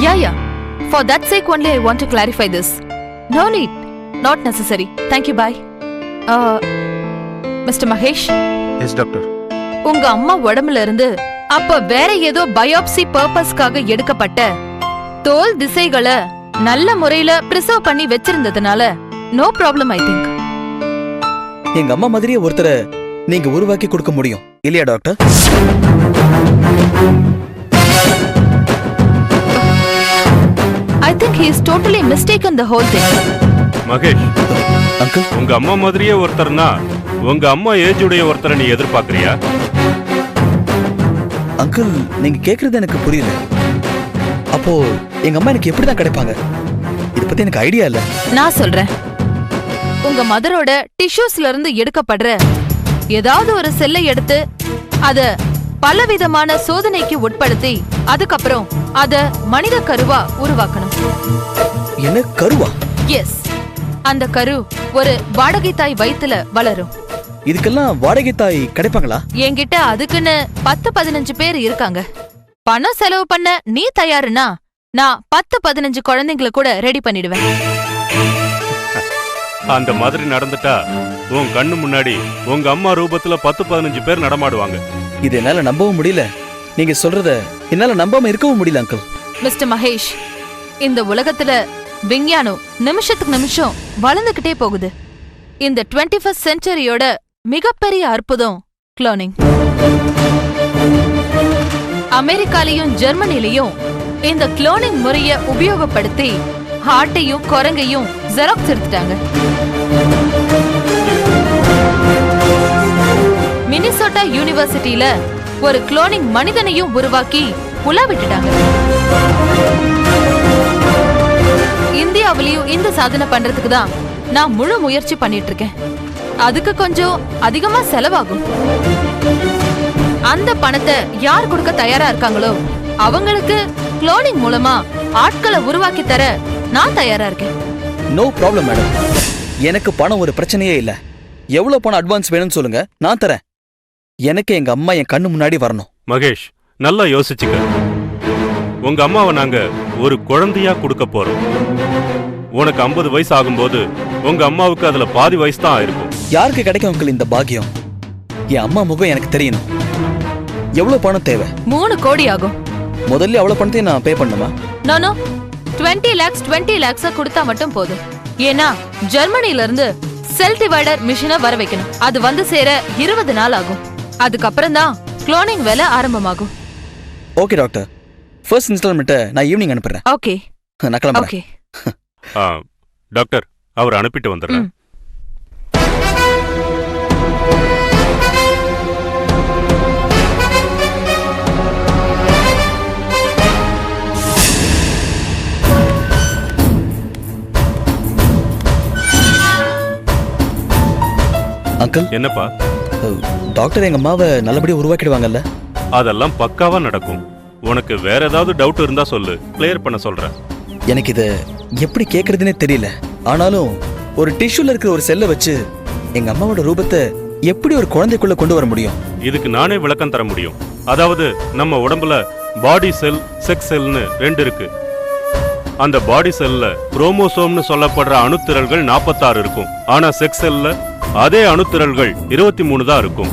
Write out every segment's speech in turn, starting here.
Yeah. For that sake only I want to clarify this. No need. Not necessary. Thank you, bye. Mr. Mahesh. Yes, doctor. உங்க அம்மா உடம்புல இருந்து அப்ப வேற ஏதோ பயோப்சி பர்பஸ்க்காக எடுக்கப்பட்ட தோல் திசைகளை நல்ல முறையில பிரிசர்வ் பண்ணி வச்சிருந்ததுனால நோ ப்ராப்ளம் ஐ திங்க். எங்க அம்மா மாதிரியே ஒருத்தரை நீங்க உருவாக்கி கொடுக்க முடியும் இல்லையா doctor? I think he is totally mistaken the whole thing. Mahesh, uncle, உங்க அம்மா மாதிரியே ஒருத்தர்னா உங்க அம்மா ஏஜ் உடைய ஒருத்தரை நீ எதிர்பார்க்கறியா? அங்கிள் நீங்க கேக்குறது எனக்கு புரியல. அப்போ எங்க அம்மா எனக்கு எப்படிதான் கிடைப்பாங்க? இத பத்தி எனக்கு ஐடியா இல்ல. நான் சொல்றேன். உங்க மதரோட டிஷ்யூஸ்ல இருந்து எடுக்கப்படுற ஏதாவது ஒரு செல்லை எடுத்து அத பலவிதமான சோதனைக்கு உட்படுத்தி அதுக்கப்புறம் அத மனித கருவா உருவாக்கணும். என்ன கருவா? எஸ், அந்த கரு ஒரு வாடகை தாய் வயித்துல வளரும். இதுக்கெல்லாம் வாடகை தாய் கிடைப்பாங்களா? என்கிட்ட அதுக்குன்னு 10-15 பேர் இருக்காங்க. பணம் செலவு பண்ண நீ தயாருனா நான் 10-15 குழந்தைங்களை கூட ரெடி பண்ணிடுவேன். அந்த மாதிரி நடந்துட்டா உன் கண்ணு முன்னாடி உங்க அம்மா ரூபத்துல 10-15 பேர் நடமாடுவாங்க. இது என்னால நம்பவும் முடியல. நீங்க சொல்றத என்னால நம்பாம இருக்கவும் முடியல அங்கிள். மிஸ்டர் மகேஷ், இந்த உலகத்துல விஞ்ஞானம் நிமிஷத்துக்கு நிமிஷம் வளர்ந்துகிட்டே போகுது. இந்த 21st செஞ்சுரியோட மிகப்பெரிய அற்புதம் குளோனிங். அமெரிக்காலையும் ஜெர்மனிலையும் இந்த குளோனிங் முறைய உபயோகப்படுத்தி ஹார்ட்டையும் குரங்கையும் ஜெராக்ஸ் எடுத்துட்டாங்க. மினிசோட்டா யூனிவர்சிட்டியில ஒரு குளோனிங் மனிதனையும் உருவாக்கி உலா விட்டுட்டாங்க. இந்தியாவிலையும் இந்த சாதனை பண்றதுக்கு தான் நான் முழு முயற்சி பண்ணிட்டு இருக்கேன். அதுக்கு கொஞ்சம் அதிகமா செலவாகும். அந்த பணத்தை யார் கொடுக்க தயாரா இருக்காங்களோ அவங்களுக்கு குளோனிங் மூலமா ஆட்களை உருவாக்கி தர நான் தயாரா இருக்கேன். No problem madam. எனக்கு பணம் ஒரு பிரச்சனையே இல்ல. எவ்வளவு பணம் அட்வான்ஸ் வேணும்னு சொல்லுங்க, நான் தரேன். எனக்கு எங்க அம்மா என் கண்ணு முன்னாடி வரணும். மகேஷ், நல்லா யோசிச்சுக்க. உங்க அம்மாவை நாங்க ஒரு குழந்தையா கொடுக்க போறோம். உனக்கு 50 வயசு ஆகும்போது உங்க அம்மாவுக்கு அதுல பாதி வயசு தான் இருக்கும். யாருக்கு கிடைக்கும் அங்கிள் இந்த பாக்கியம்? என் அம்மா முகம் எனக்கு தெரியணும். எவ்வளவு பணம் தேவை? 3 கோடி ஆகும். முதல்ல அவ்வளவு பணத்தையும் நான் பே பண்ணுமா? நானோ 20 lakhs கொடுத்தா மட்டும் போதும். ஏன்னா ஜெர்மனில இருந்து செல் டிவைடர் மிஷினை வர வைக்கணும். அது வந்து சேர 20 நாள் ஆகும். அதுக்கப்புறம் தான் குளோனிங் வேலை ஆரம்பமாகும். ஓகே டாக்டர், ஃபர்ஸ்ட் இன்ஸ்டால்மெண்ட்டை நான் ஈவினிங் அனுப்புறேன். ஓகே, நான் கிளம்புறேன். ஓகே டாக்டர், அவர் அனுப்பிட்டு வந்துடுறேன். அங்கிள், என்னப்பா? டாக்டர் எங்க அம்மாவை நல்லபடியா உருவாக்கிடுவாங்கல்ல? அதெல்லாம் பக்காவா நடக்கும். உனக்கு வேற ஏதாவது டவுட் இருந்தா சொல்லு, கிளியர் பண்ண சொல்றேன். எனக்கு இத எப்படி கேக்குறதுனே தெரியல. ஆனாலும் ஒரு டிஷ்யூல இருக்கிற ஒரு செல்லை வச்சு எங்க அம்மாவோட ரூபத்தை எப்படி ஒரு குழந்தைக்குள்ள கொண்டு வர முடியும்? இதுக்கு நானே விளக்கம் தர முடியும். அதாவது நம்ம உடம்புல பாடி செல், செக்ஸ் செல்னு 2 இருக்கு. அந்த பாடி செல்ல குரோமோசோம்னு சொல்லப்படுற அணுத்திரள்கள் 46 இருக்கும். ஆனா செக்ஸ் செல்ல அதே அணுத்திரள்கள் 23 தான் இருக்கும்.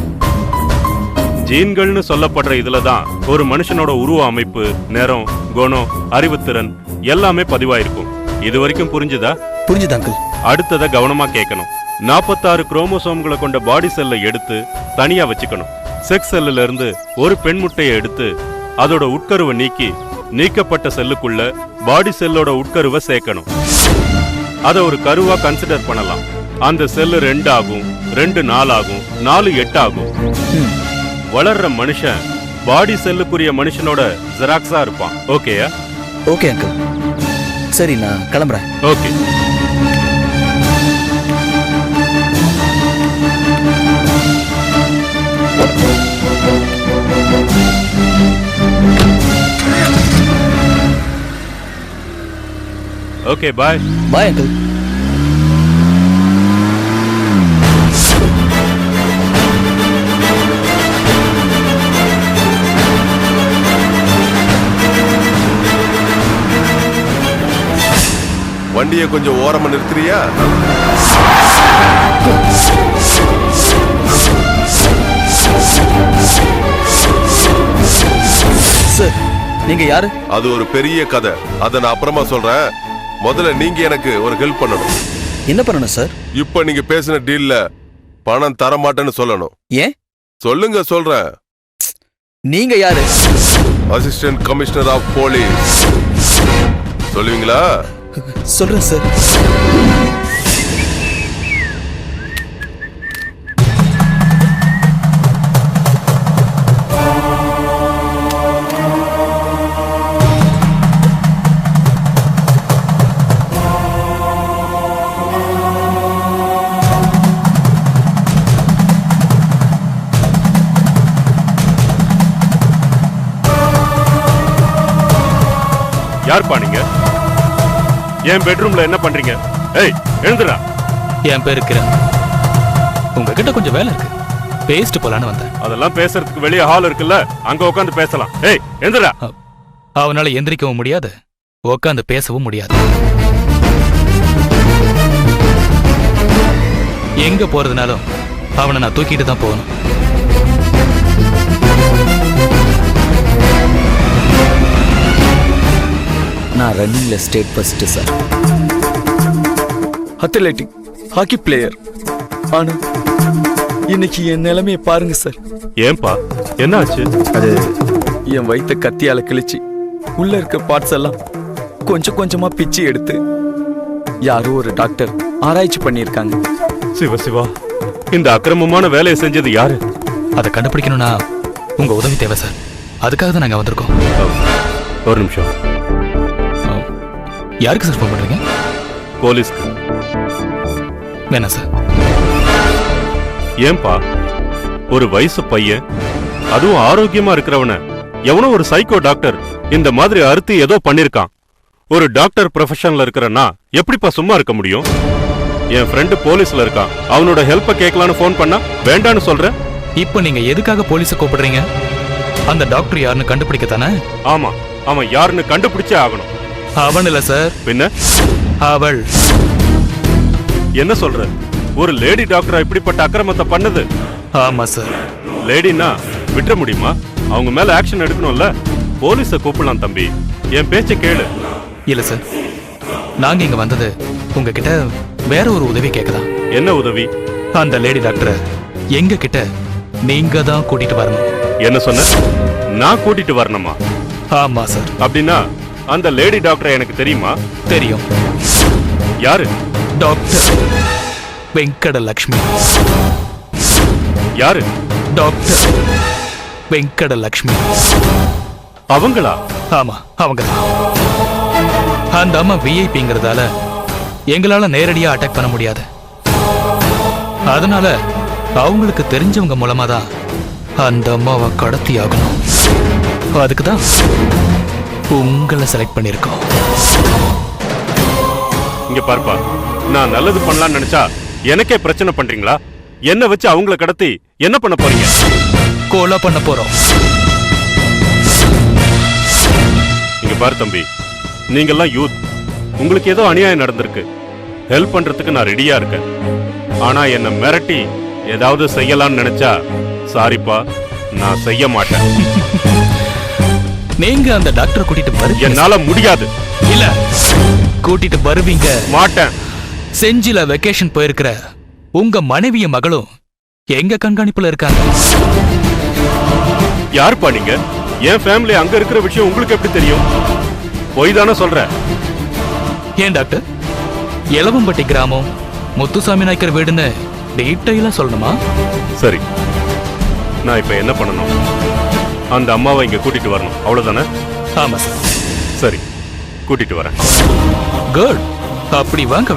ஜீன்கள்னு சொல்லப்படுற இதுல தான் ஒரு மனுஷனோட உருவ அமைப்பு, நிறம், குணம், அறிவுத்திறன் எல்லாமே பதிவாயிருக்கும். இது வரைக்கும் புரிஞ்சுதா? புரிஞ்சுது அங்கிள். அடுத்தத கவனமா கேட்கணும். 46 குரோமோசோம்களை கொண்ட பாடி செல்லை எடுத்து தனியா வச்சுக்கணும். செக்ஸ் செல்லுல இருந்து ஒரு பெண் முட்டையை எடுத்து அதோட உட்கருவை நீக்கப்பட்ட செல்லுக்குள்ள பாடி செல்லோட உட்கருவை சேர்க்கணும். அதை ஒரு கருவா கன்சிடர் பண்ணலாம். அந்த செல்லு 2 ஆகும், 2 4 ஆகும், 4 8 ஆகும். வளர்ற மனுஷன் பாடி செல்லுக்குரிய மனுஷனோட ஜெராக்ஸா இருப்பான். ஓகேயா? Okay uncle. சரி, நான் கிளம்புறேன். Okay. Okay, bye. Bye uncle. வண்டியை கொஞ்சம் ஓரமா நிறுத்துறியா? சார், நீங்க யாரு? அது ஒரு பெரிய கதை, அதை நான் அப்புறமா சொல்றேன். முதல்ல நீங்க எனக்கு ஒரு ஹெல்ப் பண்ணணும். என்ன பண்ணணும் சார்? இப்ப நீங்க பேசின டீல்ல பணம் தர மாட்டேன்னு சொல்லணும். ஏன்? சொல்லுங்க, சொல்றேன். நீங்க யாரு? Assistant commissioner of police. சொல்லுவீங்களா? சொல்றேன் சார். யார்ப்பா நீங்க? என் பெட்ரூம்ல என்ன பண்றீங்க? ஏய், எழுந்துடா. என் பேரு கிரண். உங்ககிட்ட கொஞ்சம் வேலை இருக்கு, பேசிட்டு போலான்னு வந்தேன். அதெல்லாம் பேசுறதுக்கு வெளியே ஹால் இருக்குல்ல, அங்க உட்காந்து பேசலாம். ஏய், எழுந்துடா. அவனால எந்திரிக்கவும் முடியாது, உட்காந்து பேசவும் முடியாது. எங்க போறதுனாலும் அவனை நான் தூக்கிட்டு தான் போகணும். நான் ரன்னிங்ல state first sir. Athletic, hockey player. ஆனா இன்னைக்கு என் நிலைமையை பாருங்க சார். ஏன்பா, என்ன ஆச்சு? அது என் வயித்தை கத்தியால கிழிச்சு உள்ள இருக்க பார்ட்ஸ் எல்லாம் கொஞ்சம் கொஞ்சமா பிச்சு எடுத்து யாரோ ஒரு டாக்டர் ஆராய்ச்சி பண்ணியிருக்காங்க. சிவா சிவா, இந்த அக்கிரமமான வேலையை செஞ்சது யாரு? அதை கண்டுபிடிக்கணும்னா உங்க உதவி தேவை சார். அதுக்காக தான் நாங்க வந்திருக்கோம். ஒரு நிமிஷம். யாருக்கு சார் ஃபோன் பண்றீங்க? போலீஸ்க்கு. வேணாம் சார். ஏன்பா, ஒரு வயசு பையன், அதுவும் ஆரோக்கியமா இருக்கிறவன எவனோ ஒரு சைக்கோ டாக்டர் இந்த மாதிரி அறுத்து ஏதோ பண்ணிருக்கான். ஒரு டாக்டர் ப்ரொஃபஷன்ல இருக்கிறன்னா எப்படிப்பா சும்மா இருக்க முடியும்? என் ஃப்ரெண்டு போலீஸ்ல இருக்கான், அவனோட ஹெல்ப்ப கேட்கலான்னு ஃபோன் பண்ணா வேண்டான்னு சொல்றேன். இப்போ நீங்க எதுக்காக போலீஸை கூப்பிடுறீங்க? அந்த டாக்டர் யாருன்னு கண்டுபிடிக்கத்தானே? ஆமா, அவன் யாருன்னு கண்டுபிடிச்சே ஆகணும். அவன் இல்ல சார். பின்ன? அவள். என்ன சொல்ற? ஒரு லேடி டாக்டரா இப்படிப்பட்ட அக்கிரமத்தை பண்ணது? ஆமா சார். லேடினா விட்டுற முடியுமா? அவங்க மேல ஆக்ஷன் எடுக்கணும்ல. போலீஸை கூப்பிடலாம் தம்பி, என் பேச்ச கேளு. இல்ல சார், நாங்க இங்க வந்தது உங்ககிட்ட வேற ஒரு உதவி கேட்கலாம். என்ன உதவி? அந்த லேடி டாக்டரை எங்க கிட்ட நீங்க தான் கூட்டிட்டு வரணும். என்ன சொன்ன? நான் கூட்டிட்டு வரணுமா? ஆமா சார். அப்படின்னா அந்த லேடி டாக்டர் எனக்கு தெரியுமா? தெரியும். யாரு? டாக்டர் வெங்கடலட்சுமி. யாரு? டாக்டர் வெங்கடலட்சுமி. அவங்களா? ஆமா, அவங்க தான். அந்த அம்மா விஐபிங்கிறதால எங்களால நேரடியா அட்டாக் பண்ண முடியாது. அதனால அவங்களுக்கு தெரிஞ்சவங்க மூலமா தான் அந்த அம்மாவை கடத்தி ஆகணும். அதுக்கு தான் உங்களை செலக்ட் பண்ணிருக்கோம். இங்க பார்ப்பா, நான் நல்லது பண்ணலாம்னு நினைச்சா எனக்கே பிரச்சனை பண்றீங்களா? என்ன வச்சு அவங்கள கடத்தி என்ன பண்ண போறீங்க? கொலை பண்ண போறோம். இங்க பாரு தம்பி, நீங்கெல்லாம் யூத், உங்களுக்கு ஏதோ அநியாயம் நடந்திருக்கு, ஹெல்ப் பண்றதுக்கு நான் ரெடியா இருக்கேன். ஆனா என்ன மிரட்டி ஏதாவது செய்யலாம்னு நினைச்சா சாரிப்பா, நான் செய்ய மாட்டேன். நீங்க அந்த டாக்டர் கூட்டிட்டு வருவீங்க? என்னால முடியாது. இல்ல, கூட்டிட்டு வருவீங்க. மாட்டேன். செஞ்சில வெக்கேஷன் போயிருக்கிற உங்க மனைவிய மகளும் எங்க கண்காணிப்புல இருக்காங்க. யாருப்பா நீங்க? என் ஃபேமிலி அங்க இருக்கிற விஷயம் உங்களுக்கு எப்படி தெரியும்? போய் தானே சொல்ற. ஏன் டாக்டர், எலவம்பட்டி கிராமம் முத்துசாமி நாயக்கர் வீடுன்னு டீட்டெயிலா சொல்லணுமா? சரி, நான் இப்ப என்ன பண்ணணும்? அந்த அம்மாவை இங்க கூட்டிட்டு வரணும், அவ்வளவுதானே? ஆமா சார். சரி, கூட்டிட்டு வரேன். குட். அப்படி வாங்க.